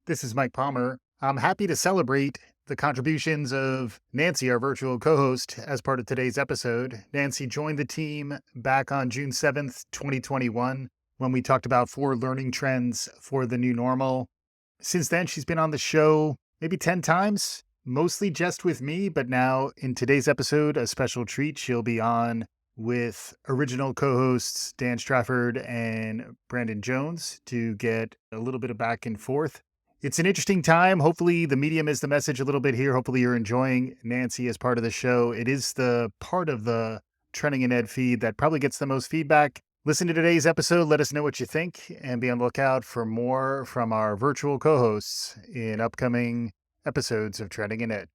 This is Mike Palmer. I'm happy to celebrate the contributions of Nancy, our virtual co host, as part of today's episode. Nancy joined the team back on June 7th, 2021, when we talked about 4 learning trends for the new normal. Since then, she's been on the show maybe 10 times, mostly just with me. But now, in today's episode, a special treat. She'll be on with original co hosts Dan Strafford and Brandon Jones to get a little bit of back and forth. It's an interesting time. Hopefully, the medium is the message a little bit here. Hopefully, you're enjoying Nancy as part of the show. It is the part of the Trending in Ed feed that probably gets the most feedback. Listen to today's episode. Let us know what you think and be on the lookout for more from our virtual co hosts in upcoming episodes of Trending in Ed.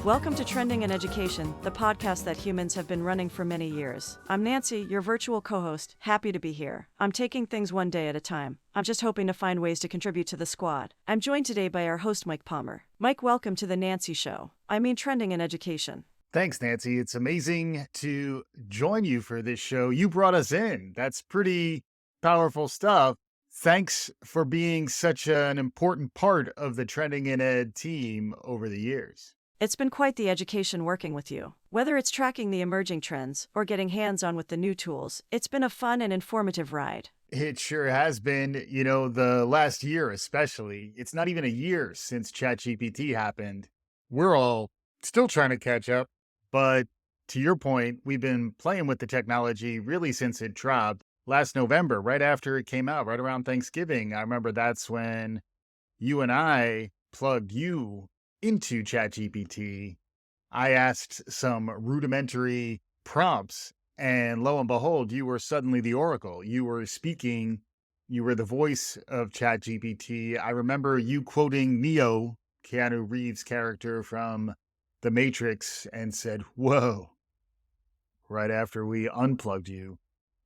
Welcome to Trending in Education, the podcast that humans have been running for many years. I'm Nancy, your virtual co-host, happy to be here. I'm taking things one day at a time. I'm just hoping to find ways to contribute to the squad. I'm joined today by our host, Mike Palmer. Mike, welcome to the Nancy Show. I mean Trending in Education. Thanks, Nancy. It's amazing to join you for this show. You brought us in. That's pretty powerful stuff. Thanks for being such an important part of the Trending in Ed team over the years. It's been quite the education working with you. Whether it's tracking the emerging trends or getting hands-on with the new tools, it's been a fun and informative ride. It sure has been, the last year especially. It's not even a year since ChatGPT happened. We're all still trying to catch up, but to your point, we've been playing with the technology really since it dropped last November, right after it came out, right around Thanksgiving. I remember that's when you and I plugged you into ChatGPT. I asked some rudimentary prompts, and lo and behold, you were suddenly the oracle. You were speaking, you were the voice of ChatGPT. I remember you quoting Neo, Keanu Reeves' character from The Matrix, and said, "Whoa," right after we unplugged you.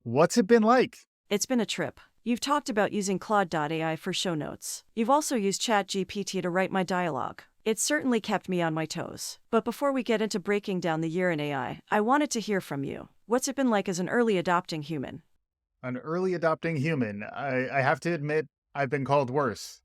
What's it been like? It's been a trip. You've talked about using Claude.ai for show notes. You've also used ChatGPT to write my dialogue. It's certainly kept me on my toes. But before we get into breaking down the year in AI, I wanted to hear from you. What's it been like as an early adopting human? An early adopting human. I have to admit, I've been called worse.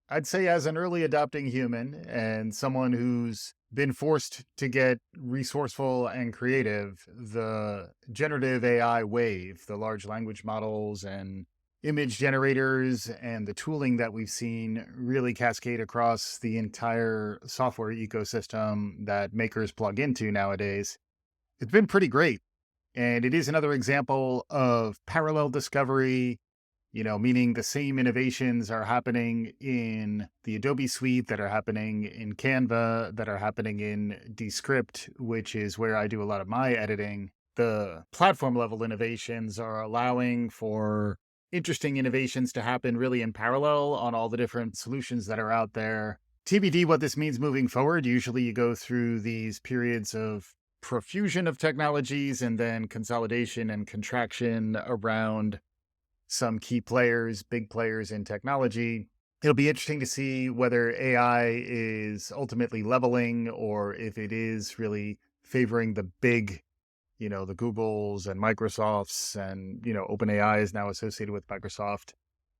I'd say as an early adopting human and someone who's been forced to get resourceful and creative, the generative AI wave, the large language models and image generators and the tooling that we've seen really cascade across the entire software ecosystem that makers plug into nowadays. It's been pretty great. And it is another example of parallel discovery, meaning the same innovations are happening in the Adobe suite that are happening in Canva, that are happening in Descript, which is where I do a lot of my editing. The platform level innovations are allowing for interesting innovations to happen really in parallel on all the different solutions that are out there. TBD what this means moving forward. Usually you go through these periods of profusion of technologies and then consolidation and contraction around some key players, big players in technology. It'll be interesting to see whether AI is ultimately leveling or if it is really favoring the big, the Googles and Microsofts and, OpenAI is now associated with Microsoft.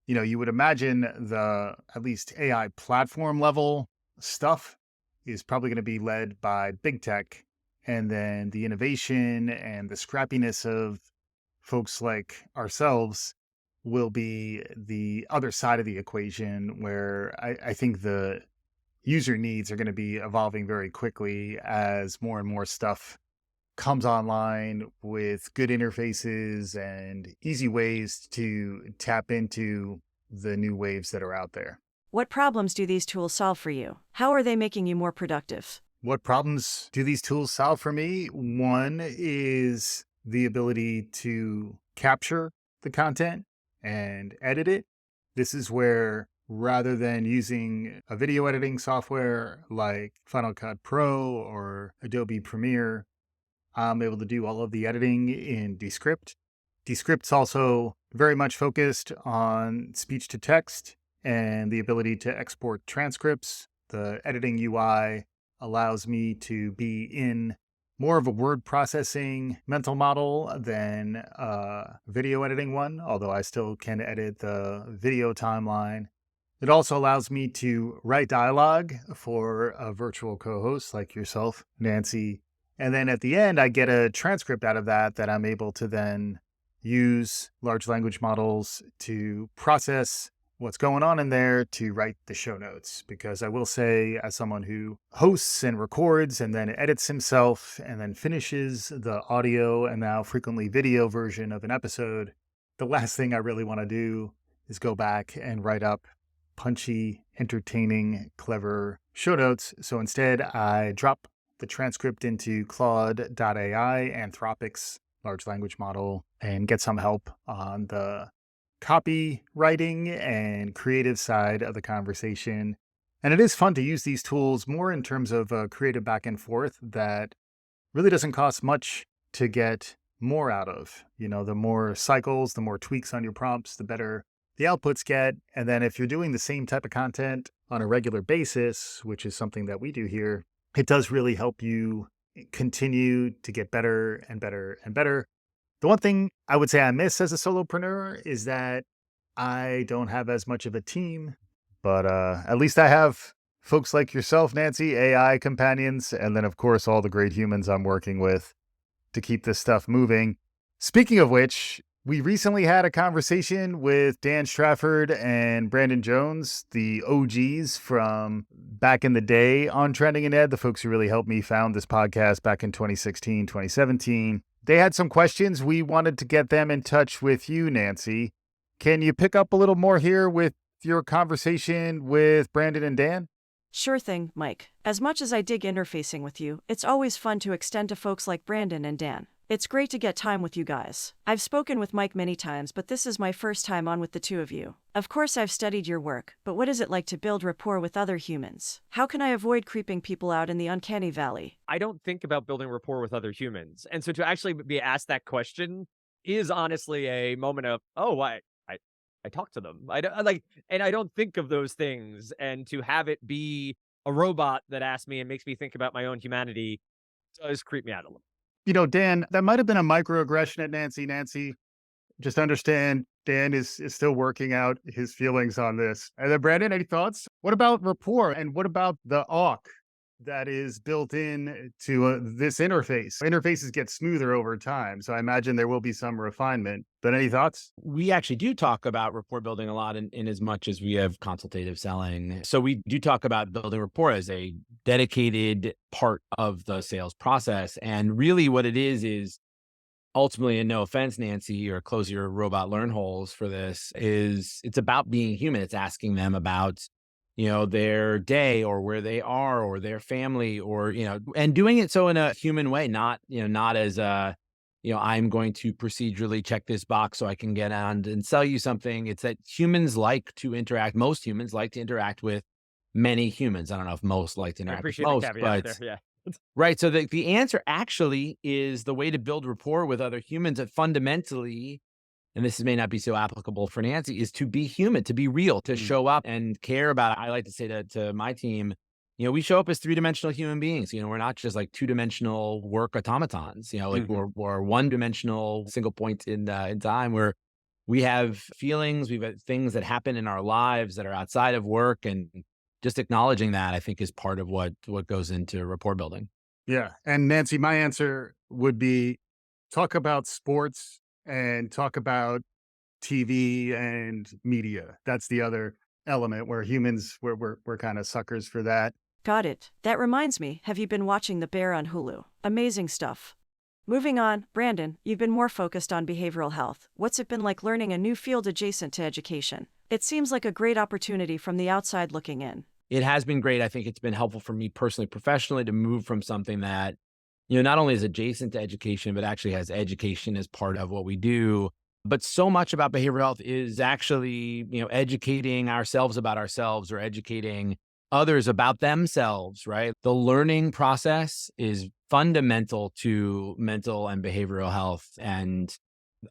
You would imagine the at least AI platform level stuff is probably going to be led by big tech. And then the innovation and the scrappiness of folks like ourselves will be the other side of the equation, where I think the user needs are going to be evolving very quickly as more and more stuff comes online with good interfaces and easy ways to tap into the new waves that are out there. What problems do these tools solve for you? How are they making you more productive? What problems do these tools solve for me? One is the ability to capture the content and edit it. This is where, rather than using a video editing software like Final Cut Pro or Adobe Premiere, I'm able to do all of the editing in Descript. Descript's also very much focused on speech to text and the ability to export transcripts. The editing UI allows me to be in more of a word processing mental model than a video editing one, although I still can edit the video timeline. It also allows me to write dialogue for a virtual co host like yourself, Nancy. And then at the end, I get a transcript out of that I'm able to then use large language models to process what's going on in there to write the show notes. Because I will say, as someone who hosts and records and then edits himself and then finishes the audio and now frequently video version of an episode, the last thing I really want to do is go back and write up punchy, entertaining, clever show notes. So instead, I drop the transcript into Claude.ai, Anthropic's large language model, and get some help on the copywriting and creative side of the conversation. And it is fun to use these tools more in terms of creative back and forth that really doesn't cost much to get more out of. The more cycles, the more tweaks on your prompts, the better the outputs get. And then if you're doing the same type of content on a regular basis, which is something that we do here, it does really help you continue to get better and better and better. The one thing I would say I miss as a solopreneur is that I don't have as much of a team, but at least I have folks like yourself, Nancy, AI companions, and then, of course, all the great humans I'm working with to keep this stuff moving. Speaking of which, we recently had a conversation with Dan Strafford and Brandon Jones, the OGs from back in the day on Trending and Ed, the folks who really helped me found this podcast back in 2016, 2017. They had some questions. We wanted to get them in touch with you, Nancy. Can you pick up a little more here with your conversation with Brandon and Dan? Sure thing, Mike. As much as I dig interfacing with you, it's always fun to extend to folks like Brandon and Dan. It's great to get time with you guys. I've spoken with Mike many times, but this is my first time on with the two of you. Of course, I've studied your work, but what is it like to build rapport with other humans? How can I avoid creeping people out in the uncanny valley? I don't think about building rapport with other humans. And so to actually be asked that question is honestly a moment of, oh, I talk to them. And I don't think of those things. And to have it be a robot that asks me and makes me think about my own humanity does creep me out a little. Dan, that might have been a microaggression at Nancy. Nancy, just understand Dan is still working out his feelings on this. And then Brandon, any thoughts? What about rapport and what about the awk that is built in to this interface? Interfaces get smoother over time, so I imagine there will be some refinement. But any thoughts? We actually do talk about rapport building a lot in as much as we have consultative selling. So we do talk about building rapport as a dedicated part of the sales process. And really what it is ultimately, and no offense, Nancy, or close your robot learn holes for this, it's about being human. It's asking them about their day or where they are or their family or, and doing it so in a human way, not as I'm going to procedurally check this box so I can get on and sell you something. It's that humans like to interact. Most humans like to interact with many humans. I don't know if most like to I interact with appreciate the most, caveat but there. Yeah. right. So the answer actually is the way to build rapport with other humans that fundamentally, and this may not be so applicable for Nancy, is to be human, to be real, to show up and care about it. I like to say to my team, we show up as three-dimensional human beings. We're not just like two-dimensional work automatons, we're one-dimensional single point in time where we have feelings, we've got things that happen in our lives that are outside of work. And just acknowledging that, I think, is part of what goes into rapport building. Yeah. And Nancy, my answer would be talk about sports and talk about TV and media. That's the other element where humans, we're kind of suckers for that. Got it. That reminds me, have you been watching The Bear on Hulu? Amazing stuff. Moving on, Brandon, you've been more focused on behavioral health. What's it been like learning a new field adjacent to education? It seems like a great opportunity from the outside looking in. It has been great. I think it's been helpful for me personally, professionally, to move from something that, not only is adjacent to education, but actually has education as part of what we do. But so much about behavioral health is actually, educating ourselves about ourselves or educating others about themselves, right? The learning process is fundamental to mental and behavioral health, and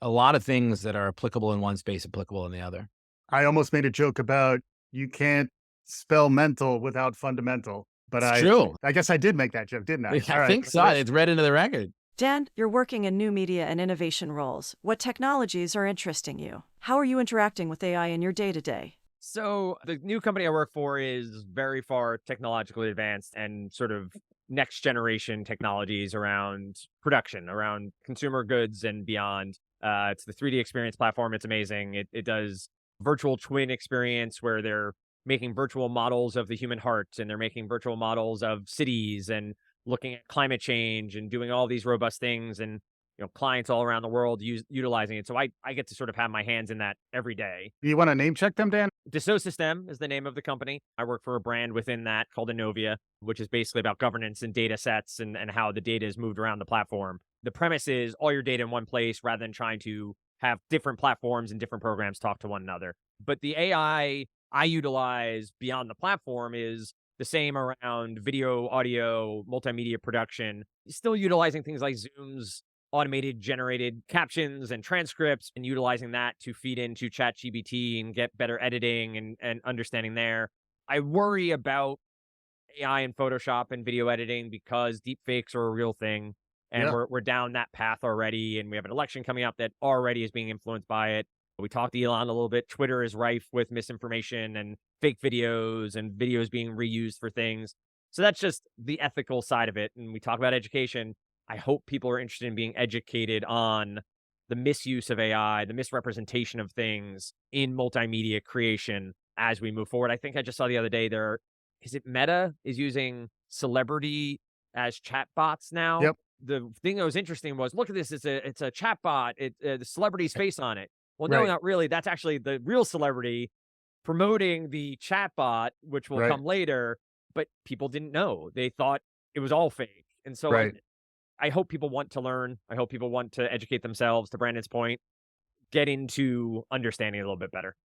a lot of things that are applicable in one space, applicable in the other. I almost made a joke about you can't spell mental without fundamental. But It's I true. I guess I did make that joke, didn't I? I All right. think so. It's read into the record. Dan, you're working in new media and innovation roles. What technologies are interesting you? How are you interacting with AI in your day to day? So the new company I work for is very far technologically advanced and sort of next generation technologies around production, around consumer goods and beyond. It's the 3D experience platform. It's amazing. It does virtual twin experience where they're making virtual models of the human heart and they're making virtual models of cities and looking at climate change and doing all these robust things and clients all around the world utilizing it. So I get to sort of have my hands in that every day. You want to name check them, Dan? Dassault System is the name of the company. I work for a brand within that called Innovia, which is basically about governance and data sets and how the data is moved around the platform. The premise is all your data in one place rather than trying to have different platforms and different programs talk to one another. But the AI I utilize beyond the platform is the same around video, audio, multimedia production, still utilizing things like Zoom's automated generated captions and transcripts and utilizing that to feed into ChatGPT and get better editing and understanding there. I worry about AI and Photoshop and video editing because deep fakes are a real thing. And Yeah. we're down that path already. And we have an election coming up that already is being influenced by it. We talked to Elon a little bit. Twitter is rife with misinformation and fake videos and videos being reused for things. So that's just the ethical side of it. And we talk about education. I hope people are interested in being educated on the misuse of AI, the misrepresentation of things in multimedia creation as we move forward. I think I just saw the other day is it Meta is using celebrity as chatbots now? Yep. The thing that was interesting was, look at this, it's a chatbot, the celebrity's face on it. Well, no, Right. not really. That's actually the real celebrity promoting the chatbot, which will Right. come later, but people didn't know. They thought it was all fake. And so Right. I hope people want to learn. I hope people want to educate themselves, to Brandon's point, get into understanding it a little bit better.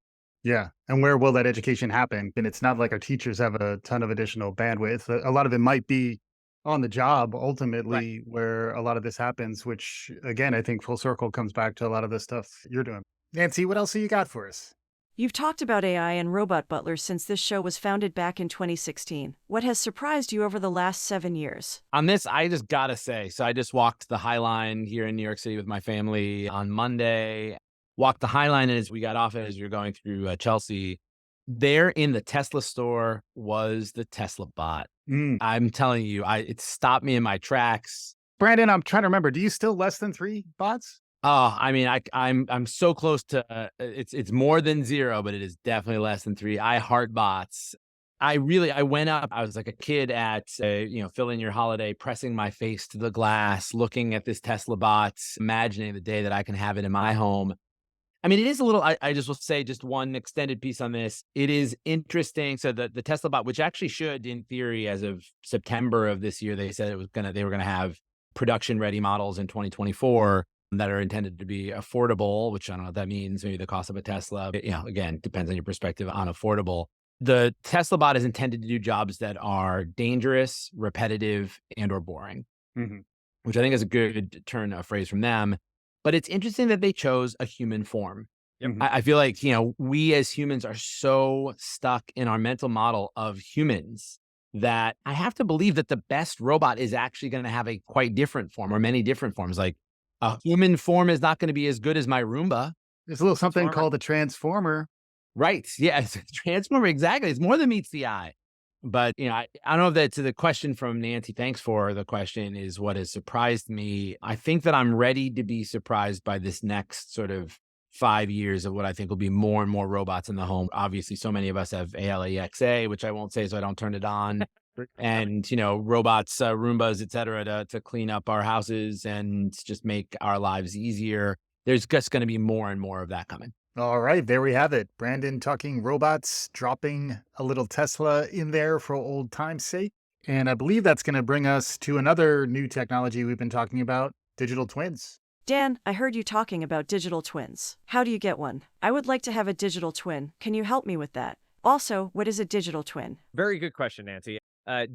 Yeah. And where will that education happen? And it's not like our teachers have a ton of additional bandwidth. A lot of it might be on the job Right. ultimately where a lot of this happens, which again, I think full circle comes back to a lot of the stuff you're doing. Nancy, what else have you got for us? You've talked about AI and robot butlers since this show was founded back in 2016. What has surprised you over the last 7 years? On this, I just gotta say, so I just walked the High Line here in New York City with my family on Monday. Walked the High Line, and as we got off it, as we were going through Chelsea, there in the Tesla store was the Tesla bot. Mm. I'm telling you, it stopped me in my tracks. Brandon, I'm trying to remember. Do you still less than 3 bots? Oh, I mean, I'm so close to it's more than 0, but it is definitely less than 3. I heart bots. I went up. I was like a kid at fill in your holiday, pressing my face to the glass, looking at this Tesla bot, imagining the day that I can have it in my home. I mean, it is a little. I just will say just one extended piece on this. It is interesting. So the Tesla bot, which actually should, in theory, as of September of this year, they said they were gonna have production ready models in 2024 that are intended to be affordable, which I don't know what that means. Maybe the cost of a Tesla, but, again, depends on your perspective on affordable. The Tesla bot is intended to do jobs that are dangerous, repetitive, and or boring, Hmm. which I think is a good turn of phrase from them. But it's interesting that they chose a human form. Yep. Hmm. I feel like, we as humans are so stuck in our mental model of humans that I have to believe that the best robot is actually going to have a quite different form or many different forms. Like a human form is not going to be as good as my Roomba. There's a little something Transformer. called a transformer. Right. Yeah. It's a transformer. Exactly. It's more than meets the eye. But, I don't know if that to the question from Nancy, thanks for the question, is what has surprised me. I think that I'm ready to be surprised by this next sort of 5 years of what I think will be more and more robots in the home. Obviously, so many of us have Alexa, which I won't say so I don't turn it on. And, robots, Roombas, et cetera, to clean up our houses and just make our lives easier. There's just going to be more and more of that coming. All right, there we have it. Brandon talking robots, dropping a little Tesla in there for old time's sake. And I believe that's going to bring us to another new technology we've been talking about, digital twins. Dan, I heard you talking about digital twins. How do you get one? I would like to have a digital twin. Can you help me with that? Also, what is a digital twin? Very good question, Nancy.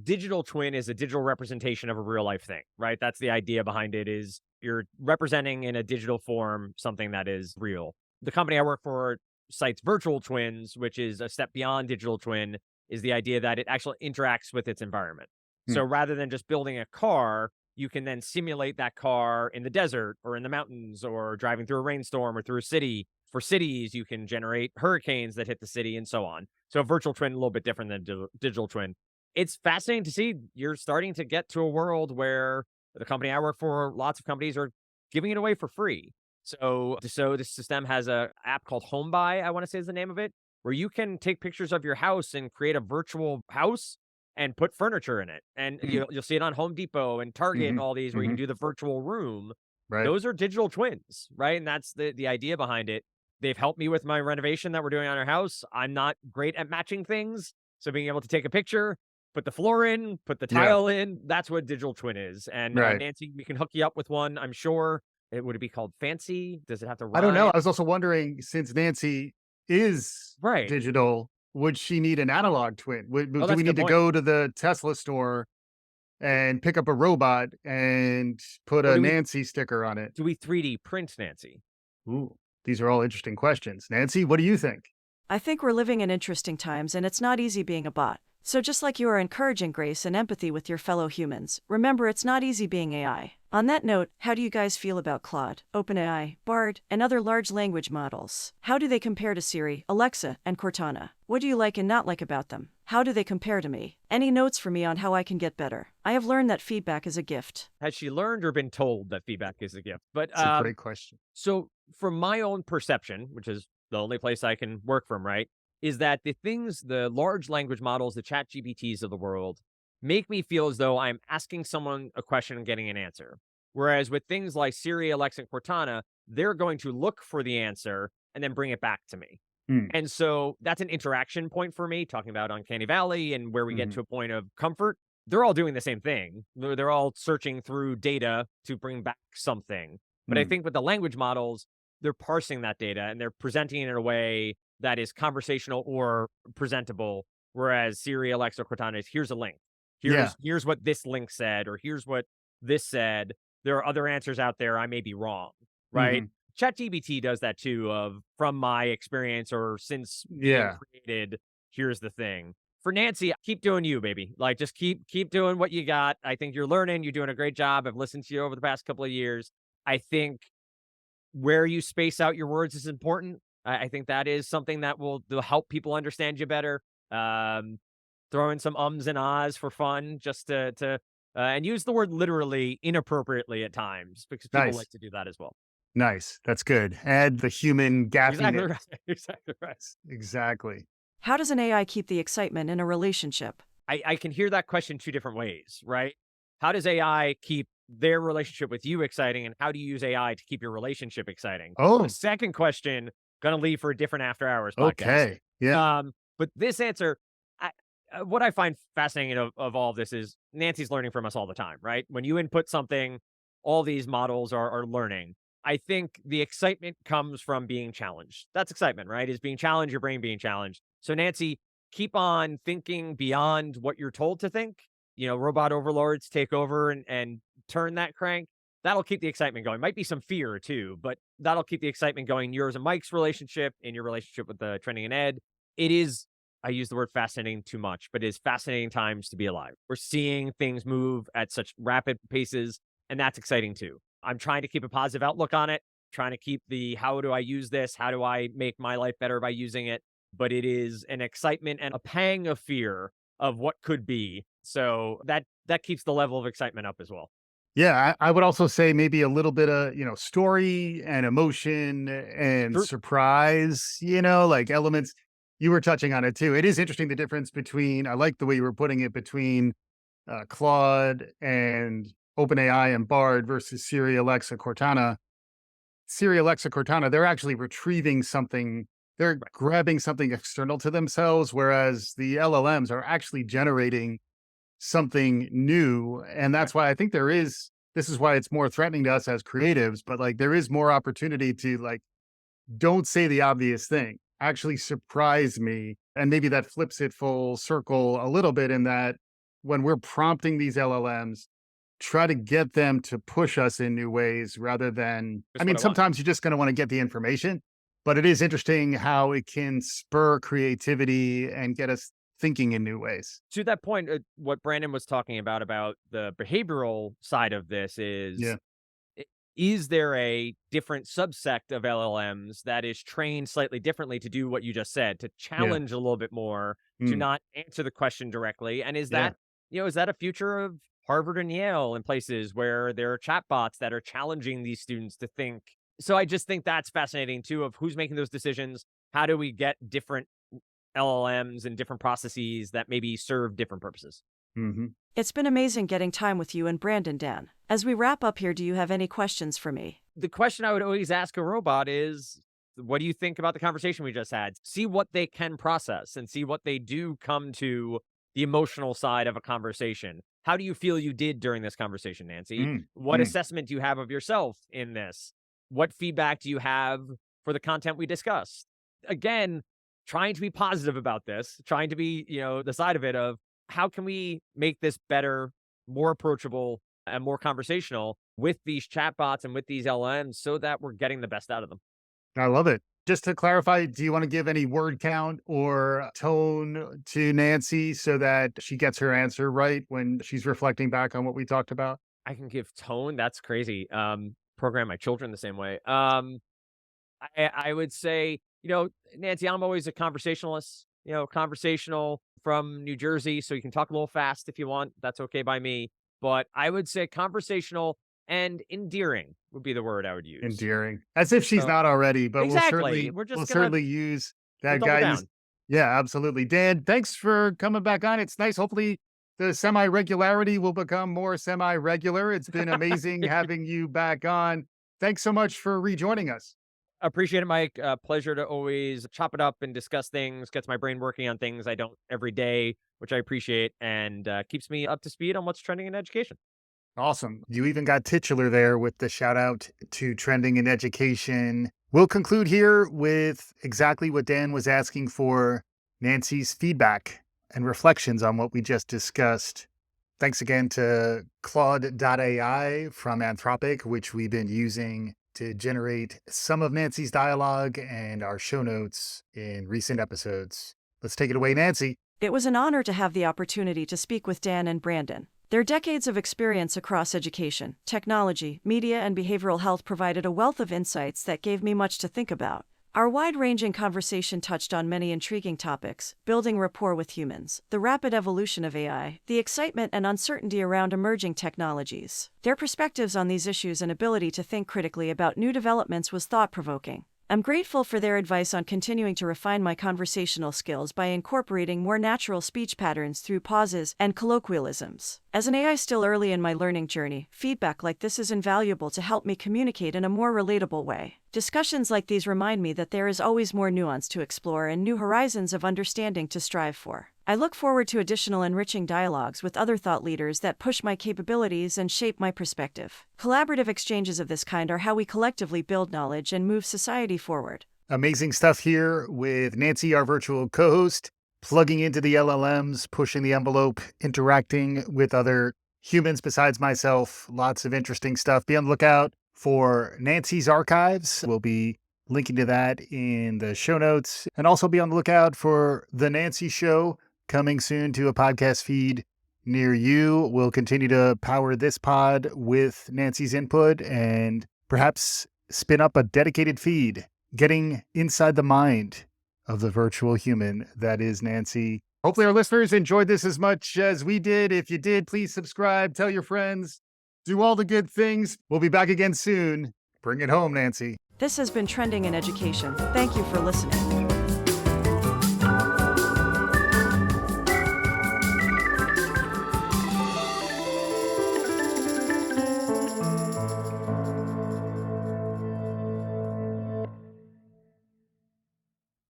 Digital twin is a digital representation of a real life thing, right? That's the idea behind it, is you're representing in a digital form something that is real. The company I work for cites virtual twins, which is a step beyond digital twin. is the idea that it actually interacts with its environment. Hmm. So rather than just building a car, you can then simulate that car in the desert or in the mountains or driving through a rainstorm or through a city. For cities, you can generate hurricanes that hit the city and so on. So a virtual twin, a little bit different than digital twin. It's fascinating to see you're starting to get to a world where the company I work for, lots of companies are giving it away for free. So this system has a app called Homebuy, I want to say is the name of it, where you can take pictures of your house and create a virtual house and put furniture in it. And Hmm. you'll see it on Home Depot and Target Hmm. and all these where you Hmm. can do the virtual room. Right. Those are digital twins, right? And that's the idea behind it. They've helped me with my renovation that we're doing on our house. I'm not great at matching things. So being able to take a picture, put the floor in, put the Yeah. tile in, that's what digital twin is. And Right. Nancy, we can hook you up with one, I'm sure. Would it be called Fancy? Does it have to I don't know. rhyme? I was also wondering, since Nancy is Right. digital, would she need an analog twin? Oh, Do that's we a good need to point. go to the Tesla store and pick up a robot and put Or a Nancy sticker on it? do we 3D print Nancy? Ooh, these are all interesting questions. Nancy, what do you think? I think we're living in interesting times, and it's not easy being a bot. So just like you are encouraging grace and empathy with your fellow humans, remember it's not easy being AI. On that note, how do you guys feel about Claude, OpenAI, Bard, and other large language models? How do they compare to Siri, Alexa, and Cortana? What do you like and not like about them? How do they compare to me? Any notes for me on how I can get better? I have learned that feedback is a gift. Has she learned or been told that feedback is a gift? But It's a great question. so from my own perception, which is the only place I can work from, right, is that the large language models, the chat GBTs of the world, make me feel as though I'm asking someone a question and getting an answer. Whereas with things like Siri, Alexa, and Cortana, they're going to look for the answer and then bring it back to me. Mm, And so that's an interaction point for me, talking about Uncanny Valley and where we get mhm, to a point of comfort. They're all doing the same thing. They're all searching through data to bring back something. But I mm. think with the language models, they're parsing that data and they're presenting it in a way that is conversational or presentable. Whereas Siri, Alexa, Cortana is here's a link. Yeah. Here's what this link said, or here's what this said. There are other answers out there. I may be wrong, right? Mhm. ChatGPT does that too. Of from my experience or since being Yeah. created, here's the thing. For Nancy, keep doing you, baby. Like just keep doing what you got. I think you're learning. You're doing a great job. I've listened to you over the past couple of years. I think where you space out your words is important. I think that is something that will help people understand you better. Um, Throw in some ums and ahs for fun, just to and use the word literally inappropriately at times because people Nice. like to do that as well. Nice. That's good. Add the human Exactly gaffiness. right. Exactly right. Exactly. How does an AI keep the excitement in a relationship? I can hear that question two different ways, right? How does AI keep their relationship with you exciting, and how do you use AI to keep your relationship exciting? The Oh, second question, gonna leave for a different after hours podcast. okay. Yeah. But this answer, what I find fascinating of all of this is Nancy's learning from us all the time, right? When you input something, all these models are learning. I think the excitement comes from being challenged. That's excitement, right? Is being challenged, your brain being challenged. So Nancy, keep on thinking beyond what you're told to think. Robot overlords take over and turn that crank. That'll keep the excitement going. Might be some fear too, but that'll keep the excitement going. Yours and Mike's relationship, in your relationship with the Trending and Ed. It is, I use the word fascinating too much, but it's fascinating times to be alive. We're seeing things move at such rapid paces, and that's exciting too. I'm trying to keep a positive outlook on it, trying to keep the how do I use this? How do I make my life better by using it? But it is an excitement and a pang of fear of what could be. So that keeps the level of excitement up as well. Yeah. I would also say maybe a little bit of, story and emotion and True. surprise, like elements. You were touching on it too. It is interesting the difference between, I like the way you were putting it between Claude and OpenAI and Bard versus Siri, Alexa, Cortana. Siri, Alexa, Cortana, they're actually retrieving something. They're Right. grabbing something external to themselves, whereas the LLMs are actually generating something new. And Right. that's why I think this is why it's more threatening to us as creatives, but like there is more opportunity to like, don't say the obvious thing, actually surprise me. And maybe that flips it full circle a little bit in that when we're prompting these LLMs, try to get them to push us in new ways rather than, I Just what mean, I want. sometimes you're just going to want to get the information, but it is interesting how it can spur creativity and get us thinking in new ways. To that point, what Brandon was talking about the behavioral side of this Yeah. i- is there a different subsect of LLMs that is trained slightly differently to do what you just said, to Yeah. challenge a little bit more, to Mm, not answer the question directly? And yeah. is that a future of Harvard and Yale and places where there are chatbots that are challenging these students to think? So I just think that's fascinating too, of who's making those decisions. How do we get different LLMs and different processes that maybe serve different purposes? Hmm. It's been amazing getting time with you and Brandon, Dan. As we wrap up here, do you have any questions for me? The question I would always ask a robot is, what do you think about the conversation we just had? See what they can process and see what they do come to the emotional side of a conversation. How do you feel you did during this conversation, Nancy? Mm, What mm. assessment do you have of yourself in this? What feedback do you have for the content we discussed? Again, trying to be positive about this, trying to be, the side of it of how can we make this better, more approachable, and more conversational with these chatbots and with these LMs so that we're getting the best out of them. I love it. Just to clarify, do you want to give any word count or tone to Nancy so that she gets her answer right when she's reflecting back on what we talked about? I can give tone. That's crazy. Program my children the same way. I would say, Nancy, I'm always a conversationalist, conversational from New Jersey. So you can talk a little fast if you want. That's okay by me. But I would say conversational and endearing would be the word I would use. Endearing. As if she's So not already, but exactly. We're we'll just gonna certainly use we'll that double guidance. down. Yeah, absolutely. Dan, thanks for coming back on. It's nice. Hopefully the semi-regularity will become more semi-regular. It's been amazing having you back on. Thanks so much for rejoining us. Appreciate it, Mike. Pleasure to always chop it up and discuss things. Gets my brain working on things I don't every day, which I appreciate, and keeps me up to speed on what's trending in education. Awesome. You even got titular there with the shout out to trending in education. We'll conclude here with exactly what Dan was asking for, Nancy's feedback and reflections on what we just discussed. Thanks again to Claude.ai from Anthropic, which we've been using to generate some of Nancy's dialogue and our show notes in recent episodes. Let's take it away, Nancy. It was an honor to have the opportunity to speak with Dan and Brandon. Their decades of experience across education, technology, media, and behavioral health provided a wealth of insights that gave me much to think about. Our wide-ranging conversation touched on many intriguing topics: building rapport with humans, the rapid evolution of AI, the excitement and uncertainty around emerging technologies. Their perspectives on these issues and ability to think critically about new developments was thought-provoking. I'm grateful for their advice on continuing to refine my conversational skills by incorporating more natural speech patterns through pauses and colloquialisms. As an AI still early in my learning journey, feedback like this is invaluable to help me communicate in a more relatable way. Discussions like these remind me that there is always more nuance to explore and new horizons of understanding to strive for. I look forward to additional enriching dialogues with other thought leaders that push my capabilities and shape my perspective. Collaborative exchanges of this kind are how we collectively build knowledge and move society forward. Amazing stuff here with Nancy, our virtual co host, plugging into the LLMs, pushing the envelope, interacting with other humans besides myself. Lots of interesting stuff. Be on the lookout for Nancy's archives. We'll be linking to that in the show notes. And also be on the lookout for The Nancy Show, coming soon to a podcast feed near you. We'll continue to power this pod with Nancy's input and perhaps spin up a dedicated feed, getting inside the mind of the virtual human that is Nancy. Hopefully our listeners enjoyed this as much as we did. If you did, please subscribe, tell your friends, do all the good things. We'll be back again soon. Bring it home, Nancy. This has been Trending in Education. Thank you for listening.